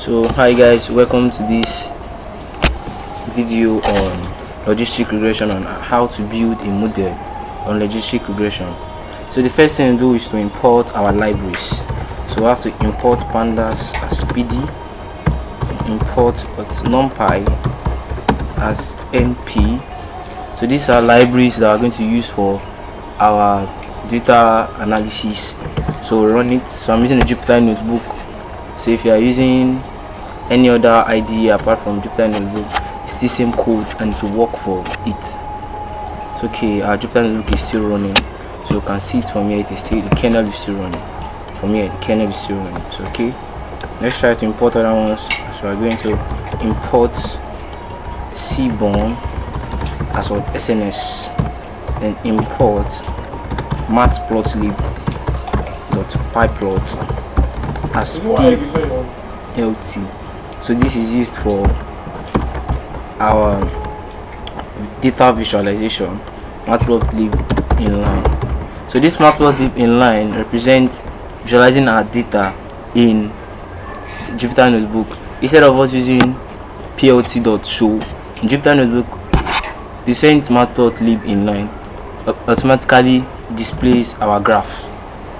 So hi guys, welcome to this video on logistic regression, on how to build a model on logistic regression. So the first thing to do is to import our libraries. So we have to import pandas as pd, import numpy as np. So these are libraries that are going to use for our data analysis. So run it. So I'm using a Jupyter notebook. So if you are using any other IDE apart from Jupyter notebook, it's the same code and to work for it. It's okay. Our Jupyter notebook is still running, so you can see it from here. It is still, the kernel is still running. From here, the kernel is still running. So okay, let's try to import other ones. So we're going to import cborn as well SNS, then import matplotlib.pyplot as plt. So this is used for our data visualization. Matplotlib inline. So this matplotlib inline represents visualizing our data in Jupyter notebook. Instead of us using plt.show in Jupyter notebook, the same matplotlib inline automatically displays our graph.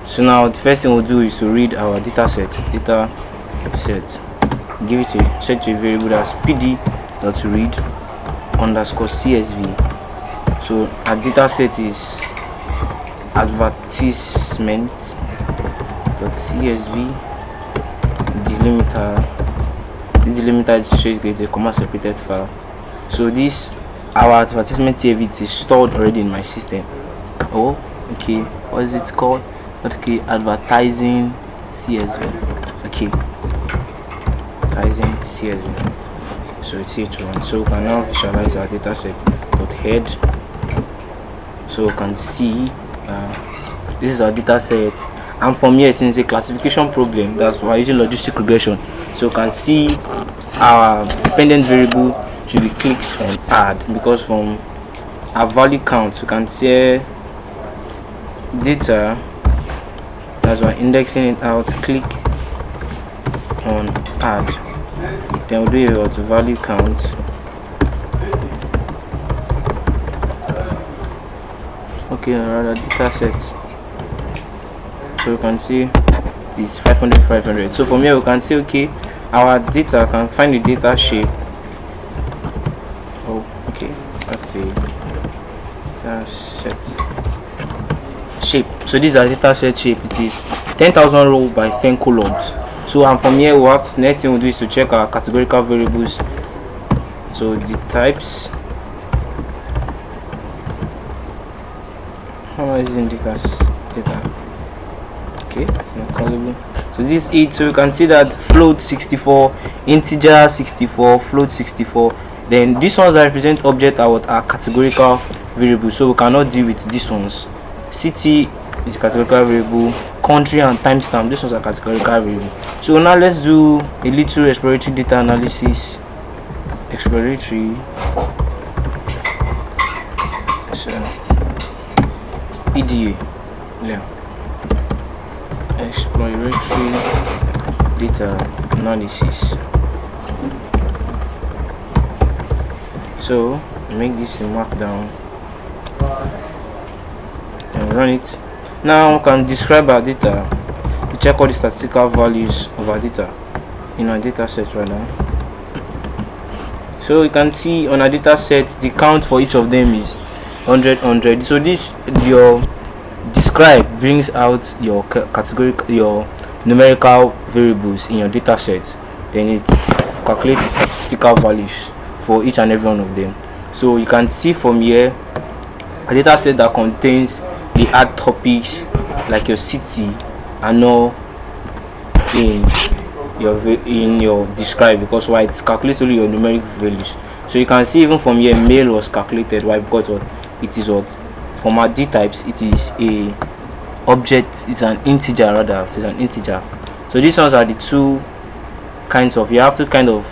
So now the first thing we'll do is to read our data set. Give it a set to a variable as pd.read underscore csv. So our data set is advertisement.csv delimiter. This delimiter is straight to a comma separated file. So this, our advertisement CSV, is stored already in my system. Oh, okay. What is it called? Okay, advertising CSV. Okay, advertising CSV. So it's here to run. So we can now visualize our data set .head. So we can see this is our data set, and from here, since it's a classification problem, that's why using logistic regression. So you can see our dependent variable should be clicked on add, because from our value count we can see data, as we're indexing it out, click on add, then we'll do it to value count. Okay, rather data set. So you can see it is 500. So from here we can see, okay, our data can find the data shape. Oh, okay, that's a data set shape. So this is our data set shape. It is 10,000 row by 10 columns. So and from here we have to, next thing we'll do is to check our categorical variables. So the types, how much is in data? Okay, it's not callable. So this is it. So you can see that float 64, integer 64, float 64. Then these ones that represent object are what are categorical variables, so we cannot deal with these ones. City is a categorical variable, country and timestamp, these ones are categorical variable. So now let's do a little exploratory data analysis. Exploratory. So EDA, yeah. Exploratory data analysis. So make this a markdown and run it. Now we can describe our data to check all the statistical values of our data in our data set right now. So you can see on our data set the count for each of them is 100. So this, your describe brings out your category, your numerical variables in your data set, then it calculates the statistical values for each and every one of them. So you can see from here a data set that contains the add topics like your city and all in your describe, because why it's calculates only your numeric values. So you can see even from here male was calculated. Why? Because what it is, what from our d types, it is a object, it's an integer, rather it is an integer. So these ones are the two kinds of, you have two kind of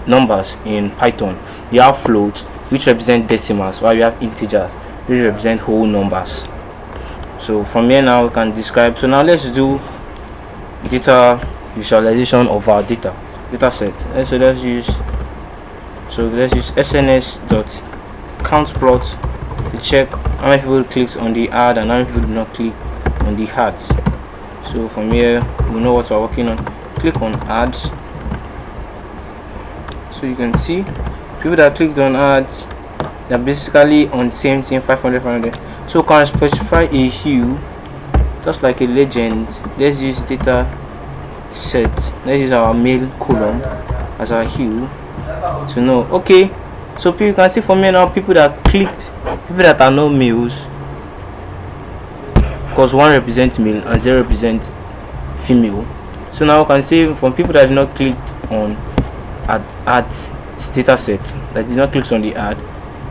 numbers in Python. You have float, which represent decimals, while you have integers, which represent whole numbers. So from here now we can describe. So now let's do data visualization of our data. data set. So let's use SNS dot count plot to check how many people clicks on the ad and how many people do not click on the ads. So from here we know what we're working on. Click on ads, so you can see people that clicked on ads, they're basically on same thing, 500. So can specify a hue just like a legend. Let's use data set, let's use our male column as our hue to know. Okay, so people can see from here now people that clicked, people that are not males, because 1 represents male and 0 represents female. So now we can see from people that did not click on ads data set, that did not click on the ad,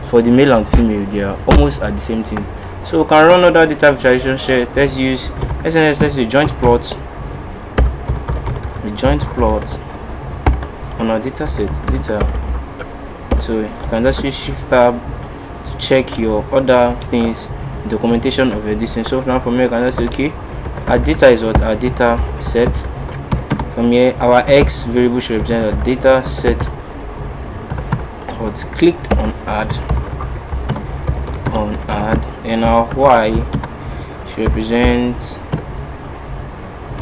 for the male and female they are almost at the same thing. So we can run other data visualization set. Let's use SNS, let's use joint plot on our data set data. So you can just use shift tab to check your other things, documentation of your distance. So now from here you can just say okay, our data is what our data set. From here our x variable should represent our data set what clicked on ad, and our y should represent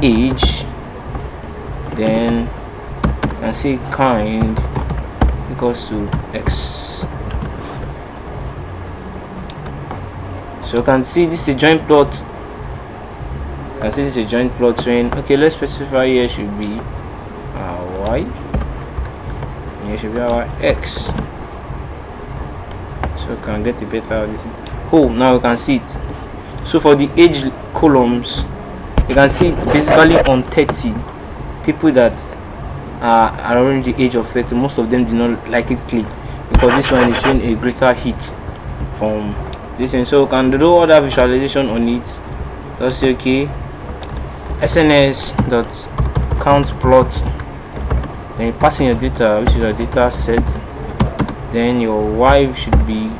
age. Then you can say kind equals to x. So you can see this is a joint plot. You can see this is a joint plot showing okay, let's specify here should be our y and here should be our x, so you can get a better of this. Oh, now you can see it. So for the age columns you can see it basically on 30 people that are around the age of 30. Most of them do not like it click because this one is showing a greater hit from this one. So you can do other visualization on it. Just say okay, SNS dot count plot, then you pass in your data, which is your data set, then your y should be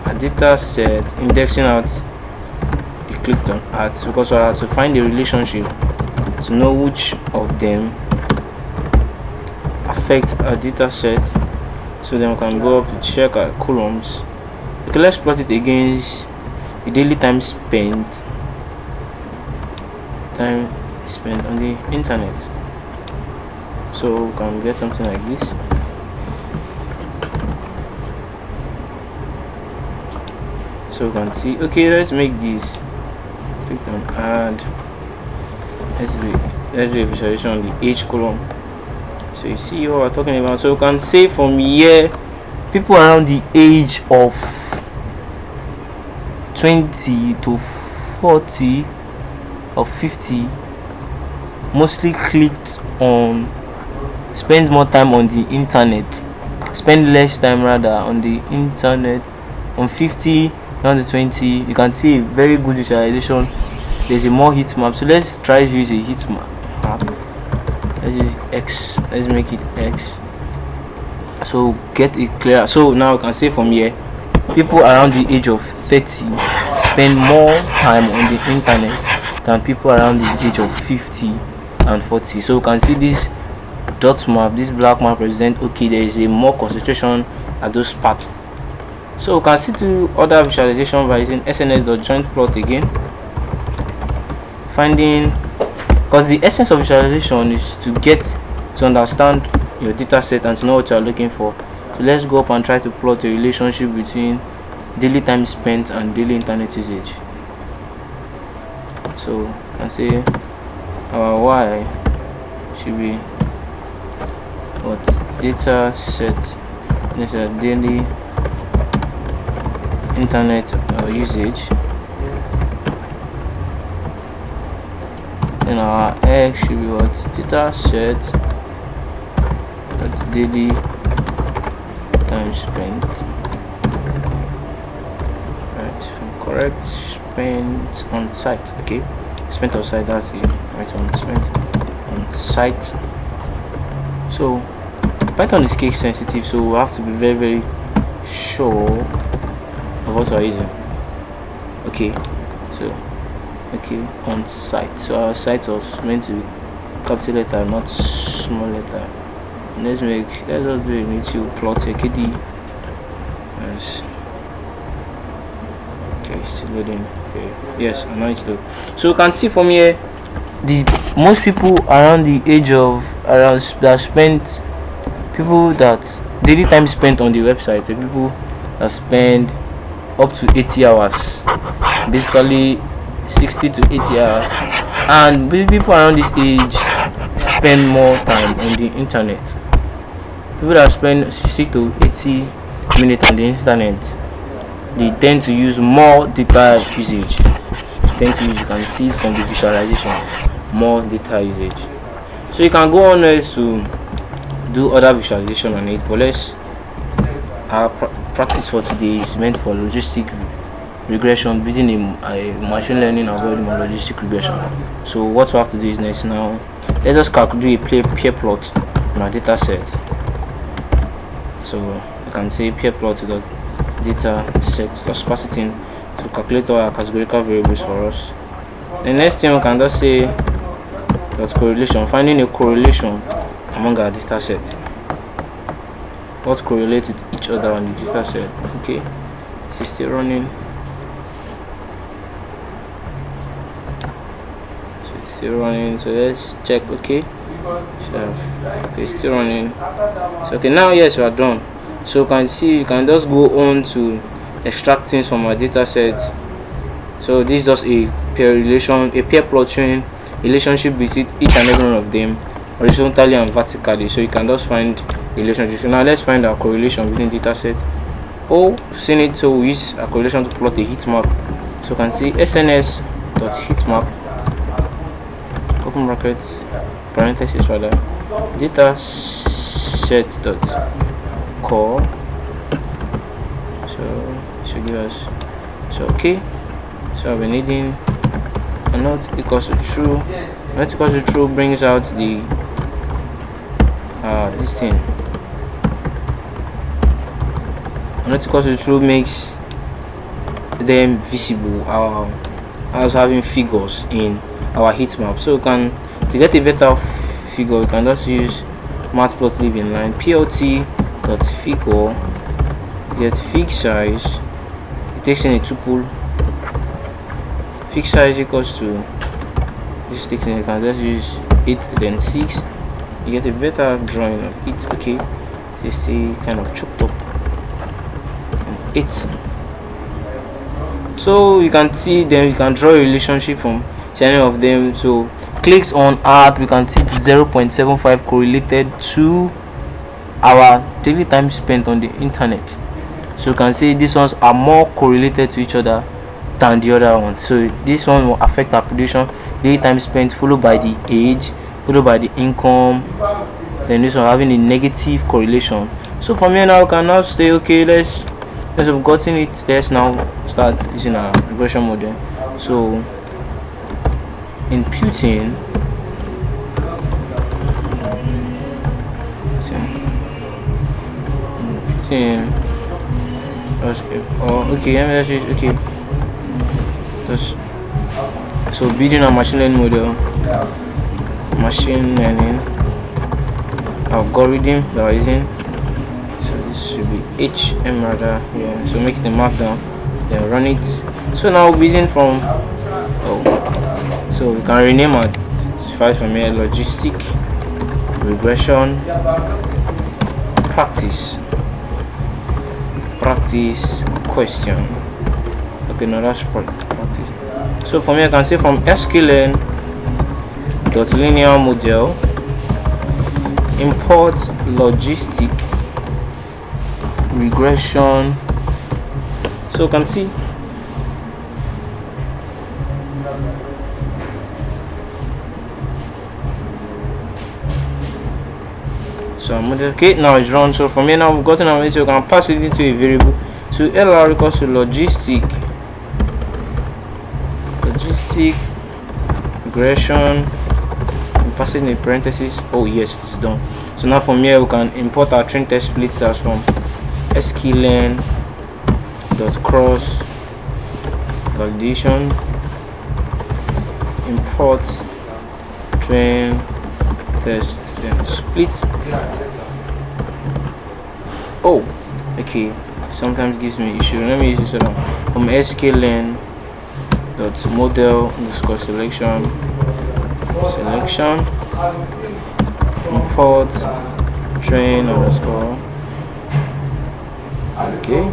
a data set indexing out the clicked on ads, because we have to find the relationship to know which of them affect our data set. So then we can go up to check our columns. Okay, let's plot it against the daily time spent on the internet. So we can get something like this. So we can see okay, let's make this click on add. Let's do a visualization on the age column, so you see what we're talking about. So you can say from here people around the age of 20 to 40 or 50 mostly clicked on, spend more time on the internet, spend less time rather on the internet. On 50 down to 20 you can see a very good visualization. There's a more heat map, so let's try to use a heat map. Let's use x, let's make it x, so get it clear. So now you can say from here people around the age of 30 spend more time on the internet than people around the age of 50 and 40. So you can see this dot map, this black map represent okay, there is a more concentration at those parts. So you can see to other visualization by using SNS.joint plot again, finding, because the essence of visualization is to get to understand your data set and to know what you are looking for. So let's go up and try to plot a relationship between daily time spent and daily internet usage. So you can say our y should be what data set daily internet usage, and our x should be what data set daily time spent. Right, correct, spent on site. Okay, spent on site, that's the right one, spent on site. So Python is case sensitive, so we have to be very sure of what we're using. Okay, so okay, on site, so our site was meant to capital letter, not small letter. Let's just do a little plot here. KD. Yes. Okay, still loading. Okay, yes, and now it's load. So you can see from here, the most people around the age of around that spent, people that daily time spent on the website, the people that spend up to 80 hours, basically 60 to 80 hours, and people around this age spend more time on the internet. People that spend 60 to 80 minutes on the internet, they tend to use more data usage. You can see from the visualization, more data usage. So you can go on to do other visualization on it, but our practice for today is meant for logistic regression, building a machine learning algorithm on logistic regression. So what we have to do is next now, let us do a pair plot on our data set. So you can say pair plot to the data set, just pass it in to calculate all our categorical variables for us. The next thing we can just say dot correlation, finding a correlation among our data set. What correlates with each other on the data set. Okay, it's still running. So it's still running. So let's check. Okay, okay, still running. So okay, now yes, we are done. So you can see, you can just go on to extract things from our data set. So this is just a pair plot showing relationship between each and every one of them, horizontally and vertically. So you can just find relationship. So now let's find our correlation between data set. Seen it, so we use a correlation to plot a heat map. So you can see sns.heatmap, open brackets, parenthesis rather, data set dot core. So it should give us, so okay, so we're needing a not equals to true. Not equals to true brings out the this thing. Not equals to true makes them visible, as having figures in our heat map. So to get a better figure, you can just use matplotlib inline plt.figure, get fig size. It takes in a tuple. Fig size equals to this takes in, you can just use 8 then 6. You get a better drawing of it. Okay, this is kind of choked up. 8. So you can see them, you can draw a relationship from any of them. So clicks on add, we can see it's 0.75 correlated to our daily time spent on the internet. So you can see these ones are more correlated to each other than the other one. So this one will affect our prediction, daily time spent, followed by the age, followed by the income, then this one having a negative correlation. So from here now we can now say, okay, let's have gotten it, let's now start using our regression model. So imputing so building a machine learning model, machine learning algorithm that we're using. So this should be HM rather, yeah. So make the markdown, then run it. So now we're using from so we can rename our file from here, logistic regression practice question. Okay, now that's practice. So from here I can say from sklearn.linear model import logistic regression. So you can see so model, okay, now it's run. So from here now we've gotten our model, so you can pass it into a variable. So LR equals to logistic regression, and pass it in parentheses. Oh yes, it's done. So now from here we can import our train test splits as from sklearn.cross validation import train test, then split. Oh, okay, sometimes gives me issue. Let me use this one from sklearn dot model underscore selection import train underscore, okay,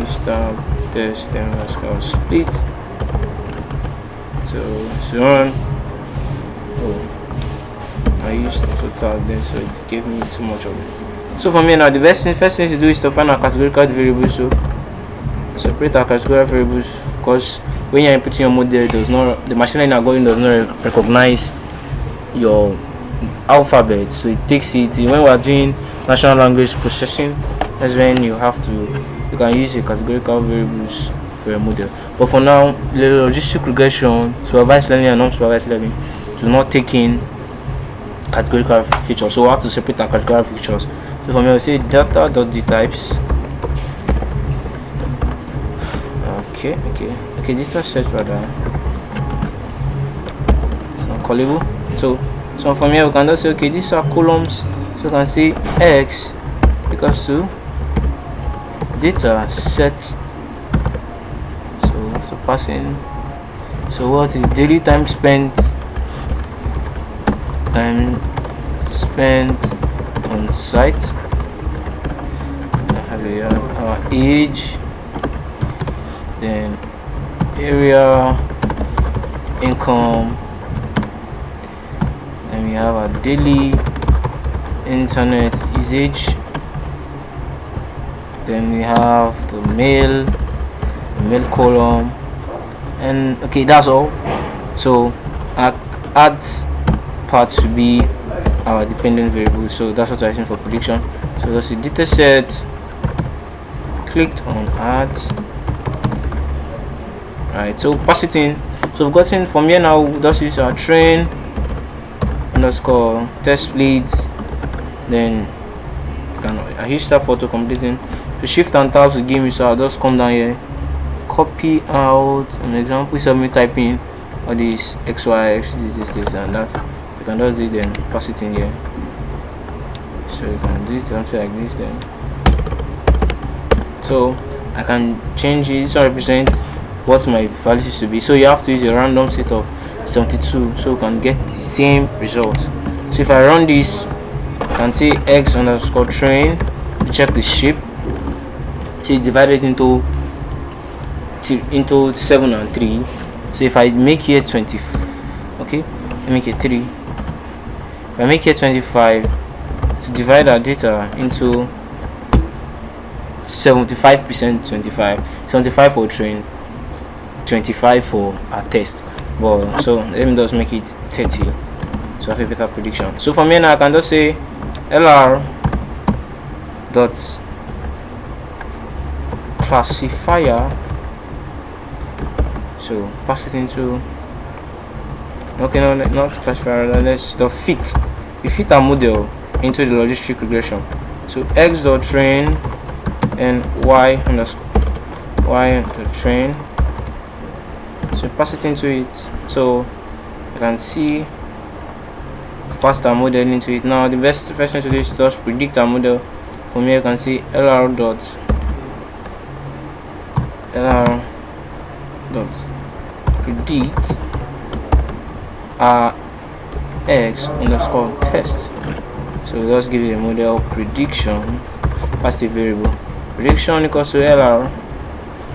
start test underscore split. So on. Oh, I used total then, so it gave me too much of it. So for me now, the first thing to do is to find our categorical variables. So separate our categorical variables, because when you're inputting your model, the machine learning algorithm does not recognize your alphabet, so it takes it. When we are doing natural language processing, that's when you can use a categorical variables for your model. But for now, the logistic regression, supervised learning and non-supervised learning do not take in categorical features, so we have to separate our categorical features. So for me, I will say data.dtypes. Okay, data set rather. It's not callable. So from here we can just say, okay, these are columns, so we can say x equals to data set. So passing. So what is daily time spent on site? We have our age, then area, income, then we have our daily internet usage, then we have the mail column, and okay, that's all. So our add part should be our dependent variable, so that's what I think for prediction. So that's the data set, clicked on add. Right, so pass it in. So we've gotten from here now, we'll just use our train underscore test split, then I use that for auto completing. To shift and tab to give me, so I'll just come down here, copy out an example instead of me typing all these xy x this and that. You can just do it, then pass it in here. So you can do something like this, then so I can change it to represent what my values used to be. So you have to use a random set of 72, so you can get the same result. So if I run this, I can say x underscore train to check the shape. So it's divided into 7 and 3. So if I make here 20, okay, I make it 3. If I make here 25, to divide our data into 75% 75 for train, 25 for our test. But so let me just make it 30, so I have a better prediction. So from here now I can just say lr dot classifier, so pass it into, okay, no, not classifier, let's the fit. We fit our model into the logistic regression. So x dot train and y underscore the train, so pass it into it, so you can see pass our model into it. Now the best first thing to do is just predict our model. From here you can see lr dot predict our x underscore test. So just give it a model prediction, pass the variable prediction equals to lr.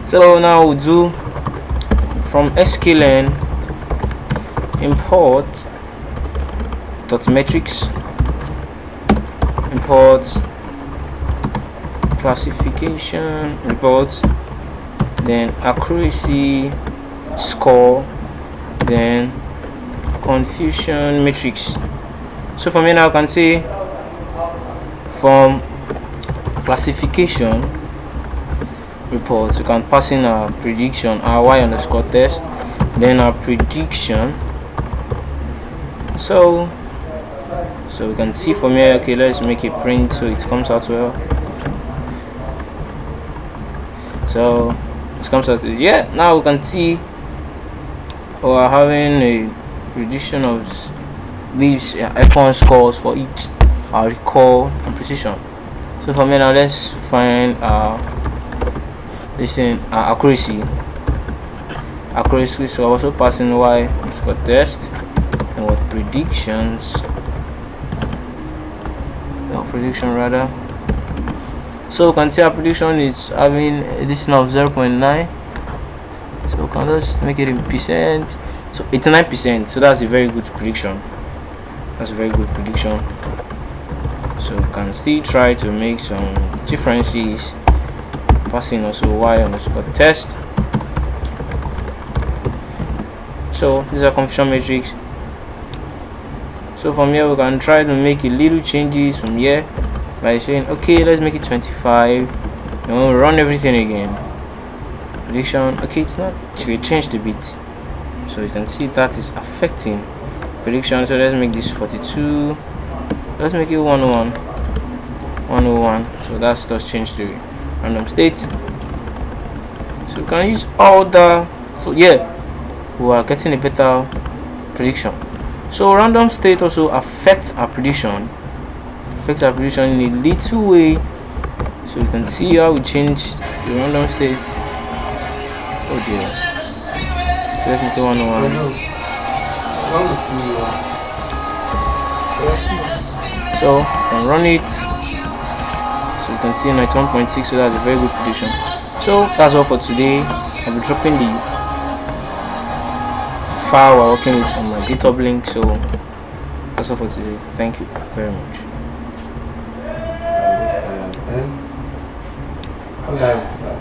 So now we'll do from sklearn import dot metrics, import classification reports, then accuracy score, then confusion matrix. So from here now I can say from classification reports you can pass in our prediction, our y underscore test, then our prediction. So we can see from here, okay, let's make a print so it comes out well. So it comes out, yeah. Now we can see we're having a prediction of leaves F1 scores for each recall and precision. So for me now, let's find accuracy. So I also passing y score test and what prediction rather. So we can see our prediction is having addition of 0.9. So we can just make it in percent. So 89%. So that's a very good prediction. So we can still try to make some differences, passing also y underscore test. So these are confusion matrix. So from here we can try to make a little changes from here by saying, okay, let's make it 25, and we'll run everything again. Prediction, okay, it's not changed a bit, so you can see that is affecting prediction. So let's make this 42, let's make it 101. So that's just changed to random state. So we can use all the, so yeah, we are getting a better prediction. So random state also affects our prediction in a little way. So you can see how we change the random state. Oh dear. So let's make it 101. So I can run it. So you can see 91.6. So that's a very good prediction. So that's all for today. I'll be dropping the file we're working with on my GitHub link. So that's all for today. Thank you very much. How live is that?